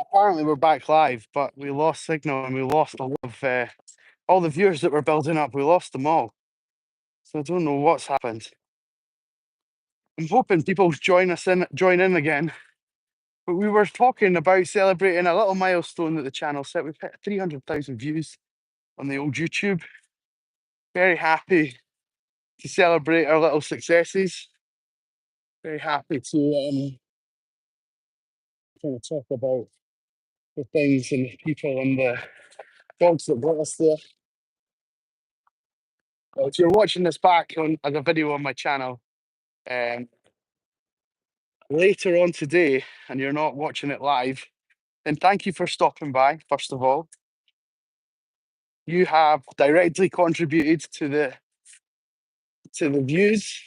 Apparently we're back live, but we lost signal and we lost a lot of all the viewers that were building up. We lost them all, so I don't know what's happened. I'm hoping people join in again. But we were talking about celebrating a little milestone that the channel set. We've hit 300,000 views on the old YouTube. Very happy to celebrate our little successes. Very happy to kind of talk about the things and the people and the dogs that brought us there. If you're watching this back on as a video on my channel later on today and you're not watching it live, then thank you for stopping by, first of all. You have directly contributed to the views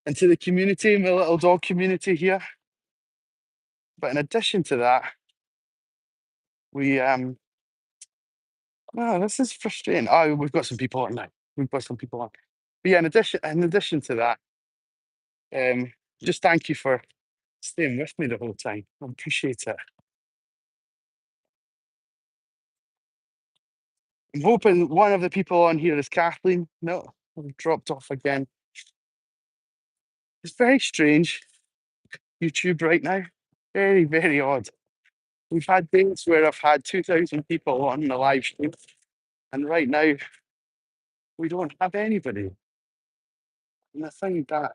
and to the community, my little dog community here. But in addition to that, we this is frustrating. Oh, we've got some people on now. We've got some people on. But yeah, in addition to that, just thank you for staying with me the whole time. I appreciate it. I'm hoping one of the people on here is Kathleen. No, I've dropped off again. It's very strange, YouTube right now. Very, very odd. We've had days where I've had 2,000 people on the live stream, and right now we don't have anybody. And I think that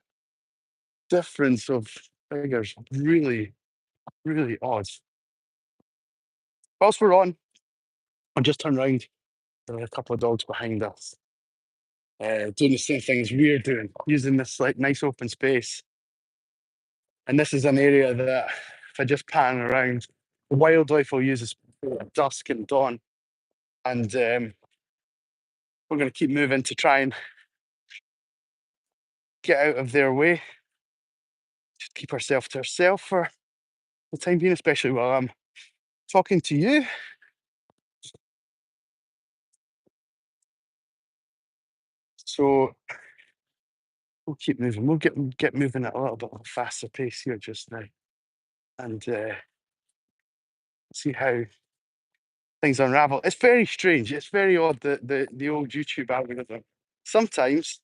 difference of figures really, really odd. Whilst we're on, I'll just turn around. There are a couple of dogs behind us, doing the same thing as we're doing, using this like nice open space. And this is an area that, if I just pan around, the wildlife will use at dusk and dawn. And we're going to keep moving to try and get out of their way. Just keep ourselves to ourselves for the time being, especially while I'm talking to you. So we'll keep moving. We'll get moving at a little bit of a faster pace here just now, and see how things unravel. It's very strange. It's very odd that the old YouTube algorithm. Sometimes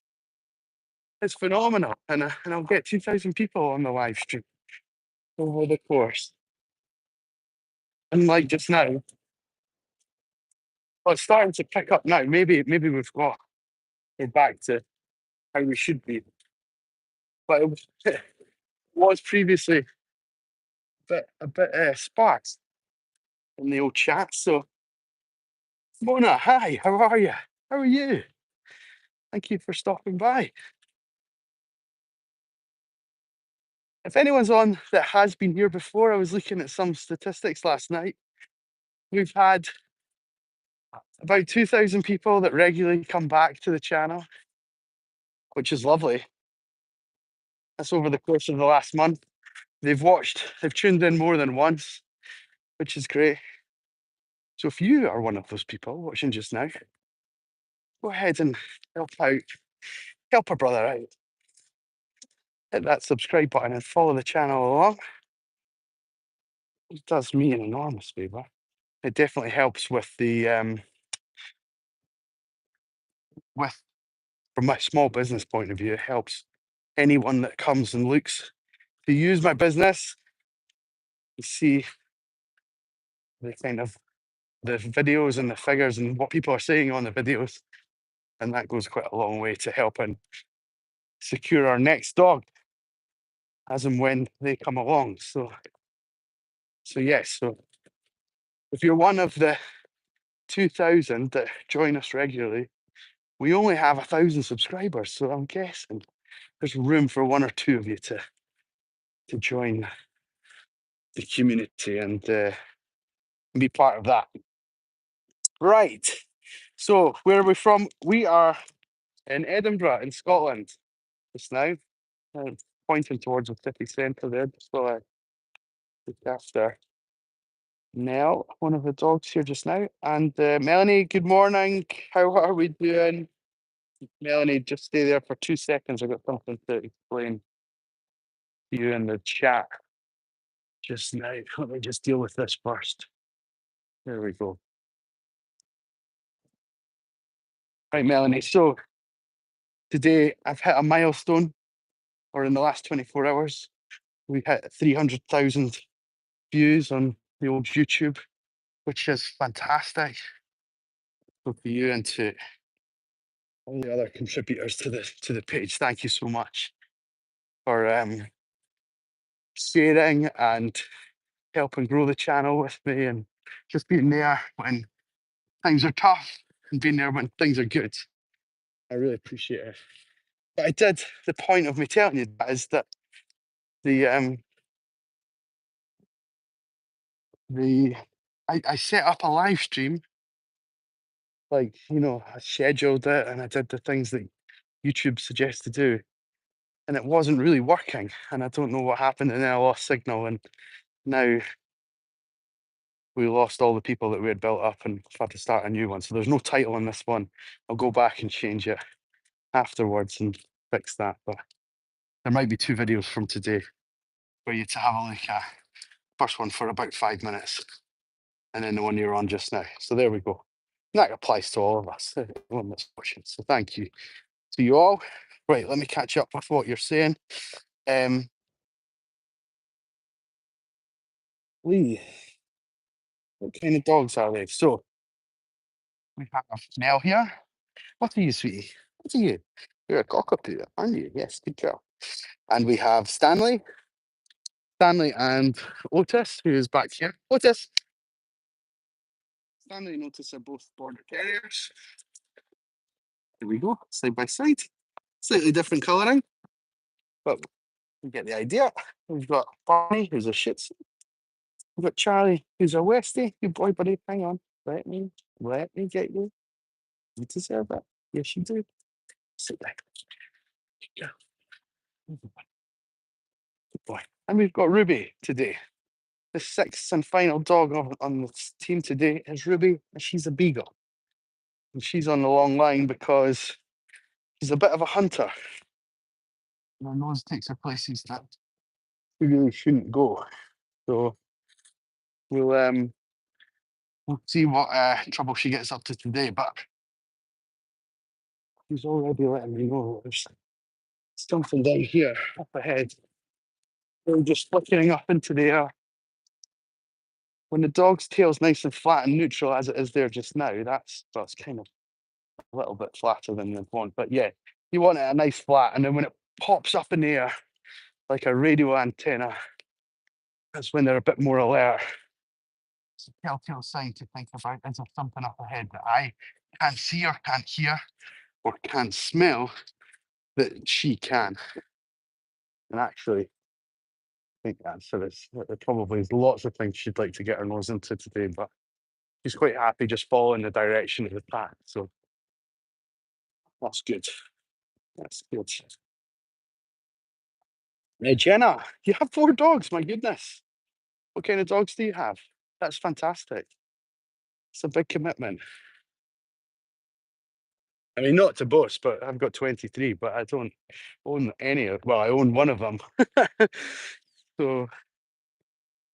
it's phenomenal, and I'll get 2,000 people on the live stream over the course. And like just now, well, it's starting to pick up now. Maybe we're back to how we should be. But it was previously a bit sparse in the old chat. So, Mona, hi, how are you? How are you? Thank you for stopping by. If anyone's on that has been here before, I was looking at some statistics last night. We've had about 2,000 people that regularly come back to the channel, which is lovely. That's over the course of the last month. They've tuned in more than once, which is great. So if you are one of those people watching just now, go ahead and help a brother out. Hit that subscribe button and follow the channel along. It does me an enormous favor. It definitely helps with the from my small business point of view, it helps anyone that comes and looks to use my business. You see the kind of the videos and the figures and what people are saying on the videos, and that goes quite a long way to helping secure our next dog as and when they come along. So yes, so if you're one of the 2,000 that join us regularly, we only have 1,000 subscribers, so I'm guessing there's room for one or two of you to join the community and be part of that. Right. So where are we from? We are in Edinburgh, in Scotland, just now. Pointing towards the city centre there, just while I look after Nell, one of the dogs here just now. And Melanie, good morning. How are we doing? Melanie, just stay there for 2 seconds. I've got something to explain to you in the chat. just now. Let me just deal with this first. There we go. Right, Melanie. So today I've hit a milestone, or in the last 24 hours, we hit 300,000 views on the old YouTube, which is fantastic. So for you and to all the other contributors to the page, thank you so much for sharing and helping grow the channel with me, and just being there when things are tough and being there when things are good. I really appreciate it. But I did, the point of me telling you that is that the I set up a live stream, like, you know, I scheduled it and I did the things that YouTube suggests to do, and it wasn't really working. And I don't know what happened, and then I lost signal, and now we lost all the people that we had built up and had to start a new one. So there's no title on this one. I'll go back and change it afterwards and fix that. But there might be two videos from today for you to have a look at. First one for about 5 minutes, and then the one you're on just now. So there we go. And that applies to all of us, everyone that's watching. So thank you to you all. Right, let me catch up with what you're saying. Lee, what kind of dogs are they? So we have Mel here. What are you, sweetie? What are you? You're a cockapoo, aren't you? Yes, good girl. And we have Stanley and Otis, who is back here. Otis. Stanley and Otis are both border terriers. There we go, side by side. Slightly different colouring, but you get the idea. We've got Barney, who's a Shih Tzu. We've got Charlie, who's a Westie. Good boy, buddy. Hang on. Let me get you. You deserve it. Yes, you do. Sit down. Good girl. Good boy. And we've got Ruby today. The sixth and final dog on the team today is Ruby, and she's a beagle. And she's on the long line because she's a bit of a hunter. And her nose takes her places that she really shouldn't go. So we'll see what trouble she gets up to today. But she's already letting me know there's something down here up ahead. They're just flickering up into the air. When the dog's tail's nice and flat and neutral as it is there just now, that's kind of a little bit flatter than you'd want. But yeah, you want it a nice flat, and then when it pops up in the air like a radio antenna, that's when they're a bit more alert. It's a telltale sign to think about. Is there something up ahead that I can't see or can't hear or can't smell that she can? And actually, I think the answer is that there probably is lots of things she'd like to get her nose into today, but she's quite happy just following the direction of the path. So that's good. That's good. Jenna, you have 4 dogs. My goodness. What kind of dogs do you have? That's fantastic. It's a big commitment. I mean, not to boast, but I've got 23, but I don't own any of, well, I own one of them. So,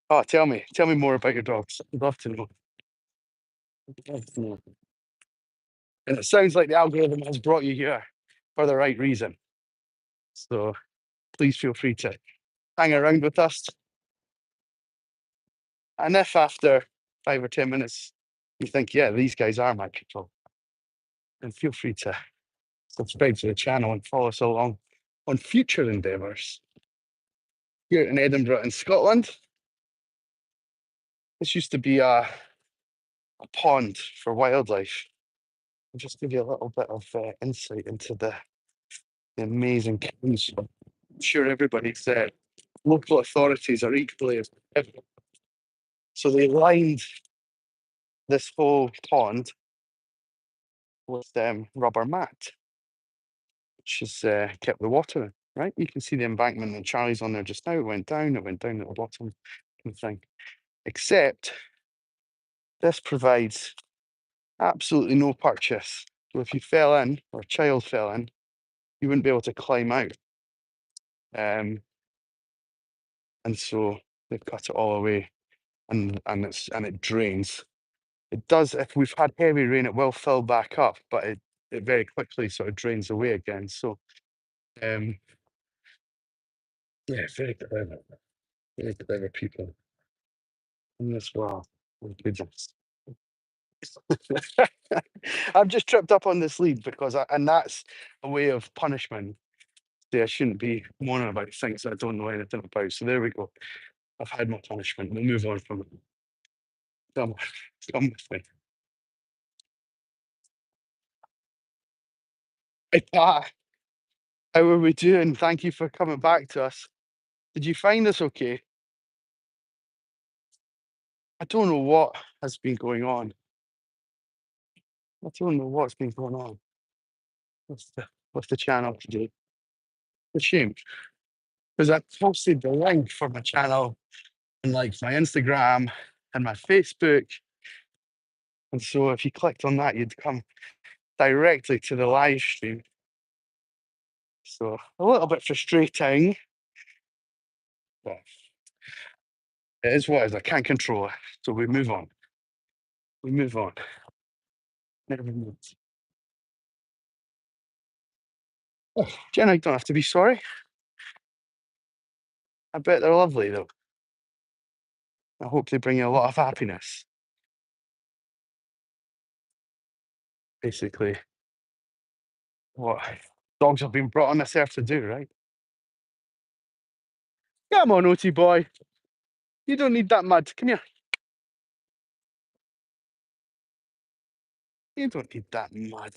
oh, tell me more about your dogs. I'd love to know. I'd love to know. And it sounds like the algorithm has brought you here for the right reason. So please feel free to hang around with us. And if after 5 or 10 minutes you think, yeah, these guys are my people, then feel free to subscribe to the channel and follow us along on future endeavours. Here in Edinburgh in Scotland, this used to be a pond for wildlife. I'll just give you a little bit of insight into the amazing cows. I'm sure everybody's local authorities are equally as evident. So they lined this whole pond with rubber mat, which has kept the water in, right? You can see the embankment that Charlie's on there just now. It went down at the bottom kind of thing. Except this provides absolutely no purchase. So if you fell in, or a child fell in, you wouldn't be able to climb out. And so They've cut it all away, and it drains. It does, if we've had heavy rain, it will fill back up, but it very quickly sort of drains away again. So um yeah, very clever people in this world. Oh, goodness. I've just tripped up on this lead because and that's a way of punishment. See, I shouldn't be moaning about things I don't know anything about. So there we go. I've had my punishment. We'll move on from it. Come, come with me. Hey, Pat, how are we doing? Thank you for coming back to us. Did you find us okay? I don't know what has been going on. I don't know what's been going on with the channel today. It's a shame because I posted the link for my channel and like my Instagram and my Facebook. And so if you clicked on that, you'd come directly to the live stream. So a little bit frustrating, but it is what it is. I can't control it. So we move on. We move on. Never mind. Oh, Jenna, you don't have to be sorry. I bet they're lovely though. I hope they bring you a lot of happiness. Basically, what dogs have been brought on this earth to do, right? Come on, Oti boy. You don't need that mud. Come here. You don't need that mud.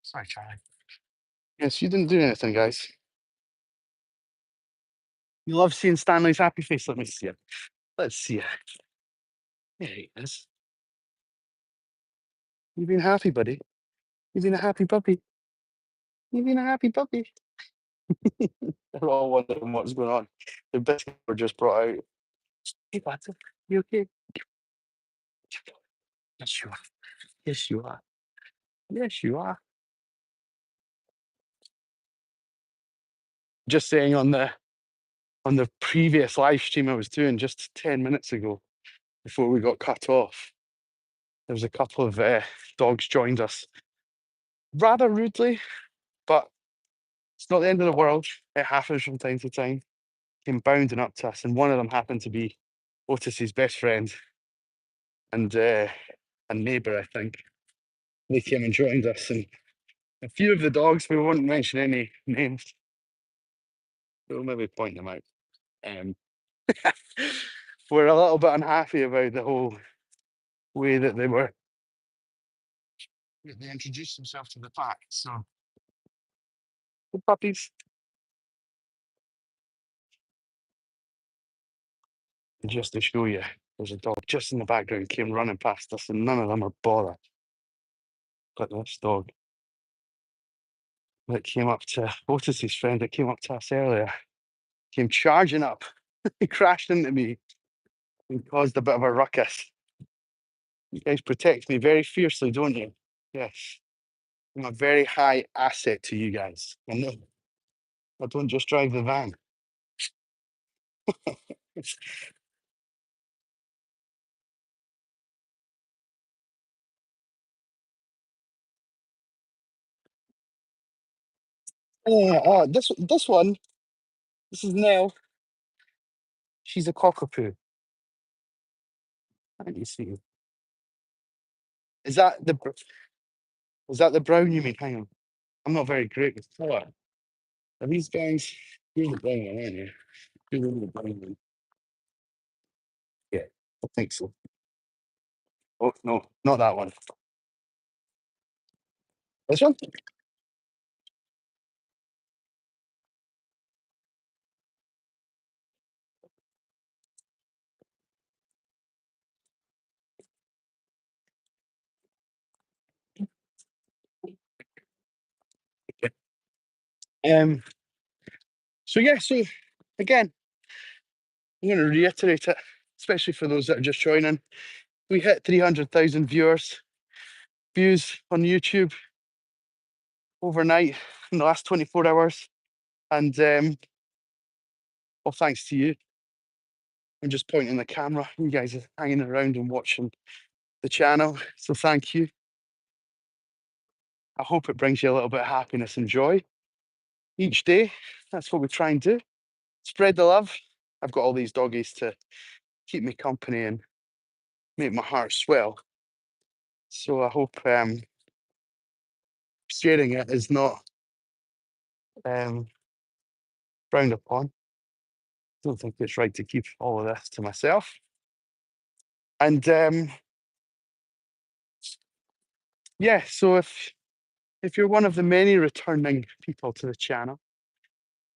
Sorry, Charlie. Yes, you didn't do anything, guys. You love seeing Stanley's happy face. Let me see it. Let's see it. There he is. You've been happy, buddy. You've been a happy puppy. You've been a happy puppy. They're all wondering what's going on. The biscuits were just brought out. Hey, Watson, you okay? Yes, you are. Yes, you are. Yes, you are. Just saying on the previous live stream I was doing just 10 minutes ago, before we got cut off, there was a couple of dogs joined us rather rudely, but it's not the end of the world. It happens from time to time. Came bounding up to us, and one of them happened to be Otis's best friend and a neighbour, I think. They came and joined us, and a few of the dogs, we won't mention any names, we'll maybe point them out. Um, were a little bit unhappy about the whole way that they introduced themselves to the pack. So the puppies, just to show you, there's a dog just in the background came running past us, and none of them are bothered. But this dog that came up to Otis's friend that came up to us earlier came charging up. He crashed into me and caused a bit of a ruckus. You guys protect me very fiercely, don't you? Yes. I'm a very high asset to you guys. I know. I don't just drive the van. This one, this is Nell. She's a cockapoo. Let me see. Is that is that the brown you mean? Hang on. I'm not very great with colour. Are these guys? You're the brown one, aren't you? You're the brown one. Yeah, I think so. Oh no, not that one. This one? Yeah. So yeah, so again, I'm going to reiterate it, especially for those that are just joining. We hit 300,000 views on YouTube overnight in the last 24 hours. And Well, thanks to you. I'm just pointing the camera. You guys are hanging around and watching the channel. So thank you. I hope it brings you a little bit of happiness and joy each day. That's what we try and do. Spread the love. I've got all these doggies to keep me company and make my heart swell. So I hope sharing it is not um, frowned upon. I don't think it's right to keep all of this to myself. And yeah, so if you're one of the many returning people to the channel,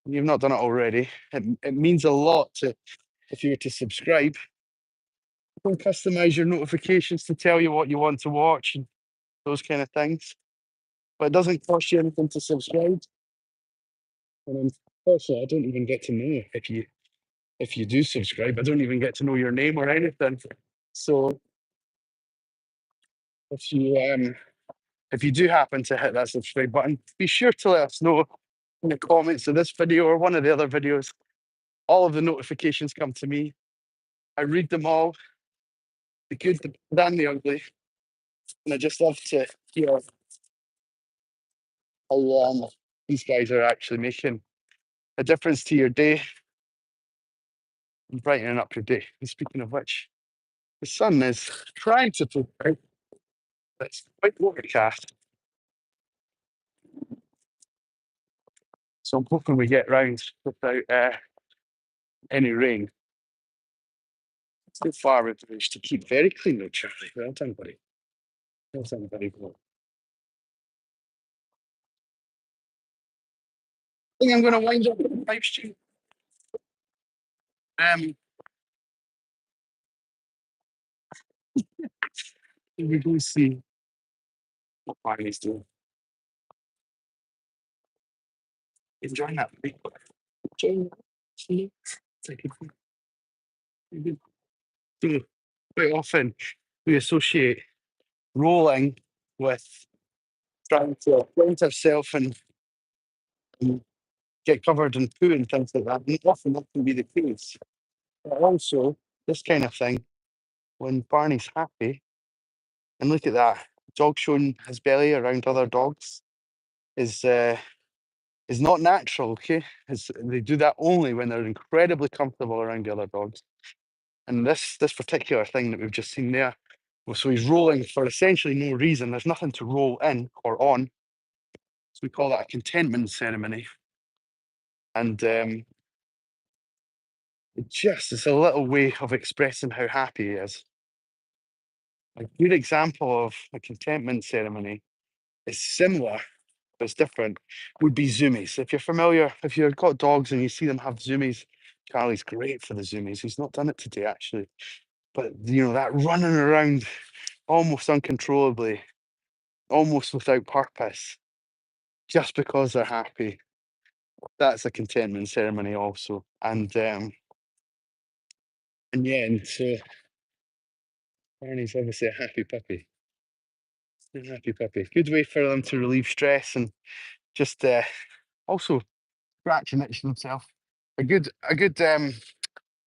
and you've not done it already, it means a lot to if you were to subscribe. You can customize your notifications to tell you what you want to watch and those kind of things. But it doesn't cost you anything to subscribe. And also, I don't even get to know if you do subscribe. I don't even get to know your name or anything. So if you do happen to hit that subscribe button, be sure to let us know in the comments of this video or one of the other videos. All of the notifications come to me. I read them all, the good, the bad, and the ugly. And I just love to hear how these guys are actually making a difference to your day and brightening up your day. And speaking of which, the sun is trying to poke out, but it's quite overcast. So I'm hoping we get round without any rain. So far, we've managed to keep very clean though, Charlie. Well done, buddy. Well done, buddy. I think I'm going to wind up the live stream. We will see what Barney's doing. Enjoying that, buddy. Enjoying that. See? Take it. So, quite often we associate rolling with trying to plant ourselves and get covered in poo and things like that. And often that can be the case. But also, this kind of thing, when Barney's happy, and look at that, dog showing his belly around other dogs is not natural, okay? They do that only when they're incredibly comfortable around the other dogs. And this particular thing that we've just seen there, well, so he's rolling for essentially no reason. There's nothing to roll in or on. So we call that a contentment ceremony. And it's a little way of expressing how happy he is. A good example of a contentment ceremony is similar, but it's different, would be zoomies. If you're familiar, if you've got dogs and you see them have zoomies, Charlie's great for the zoomies. He's not done it today, actually. But, that running around almost uncontrollably, almost without purpose, just because they're happy. That's a contentment ceremony also. And yeah, and so Barney's obviously a happy puppy. A happy puppy. Good way for them to relieve stress and just also scratch and itch themselves. A good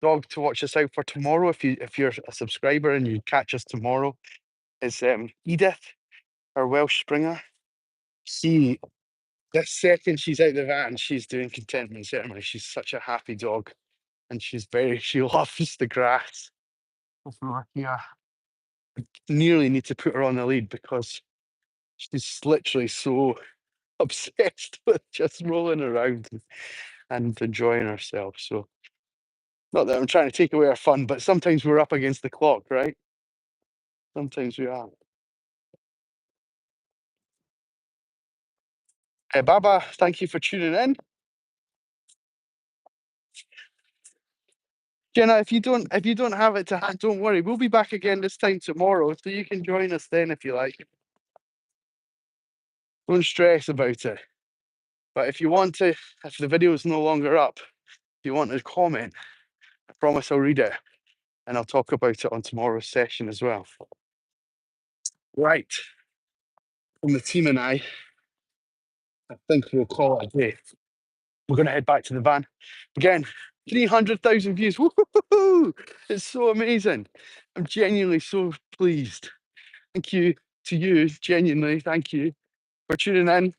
dog to watch us out for tomorrow if you're a subscriber and you catch us tomorrow is Edith, our Welsh Springer. The second she's out the van, she's doing contentment ceremony. She's such a happy dog, and she loves the grass. Over here, nearly need to put her on the lead because she's literally so obsessed with just rolling around and enjoying herself. So, not that I'm trying to take away her fun, but sometimes we're up against the clock, right? Sometimes we are. Hey, Baba, thank you for tuning in. Jenna, if you don't have it to hand, don't worry. We'll be back again this time tomorrow, so you can join us then if you like. Don't stress about it. But if the video is no longer up, if you want to comment, I promise I'll read it and I'll talk about it on tomorrow's session as well. Right. From the team and I think we'll call it a day. We're going to head back to the van. Again, 300,000 views. Woo-hoo-hoo-hoo! It's so amazing. I'm genuinely so pleased. Thank you to you, genuinely. Thank you for tuning in,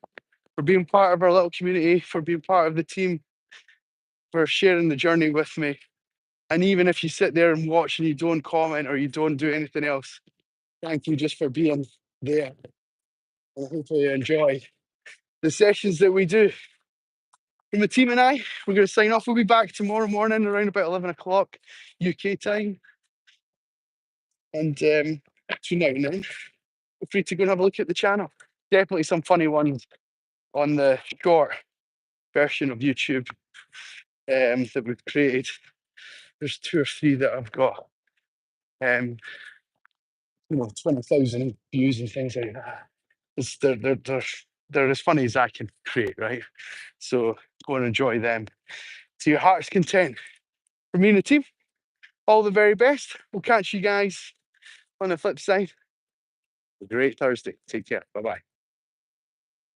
for being part of our little community, for being part of the team, for sharing the journey with me. And even if you sit there and watch and you don't comment or you don't do anything else, thank you just for being there. And hopefully you enjoy the sessions that we do. From the team and I, we're going to sign off. We'll be back tomorrow morning around about 11 o'clock UK time. And between now and then, feel free to go and have a look at the channel. Definitely some funny ones on the short version of YouTube that we've created. There's 2 or 3 that I've got, 20,000 views and things like that. They're as funny as I can create, right? So go and enjoy them to your heart's content. From me and the team, all the very best. We'll catch you guys on the flip side. A great Thursday. Take care. Bye-bye.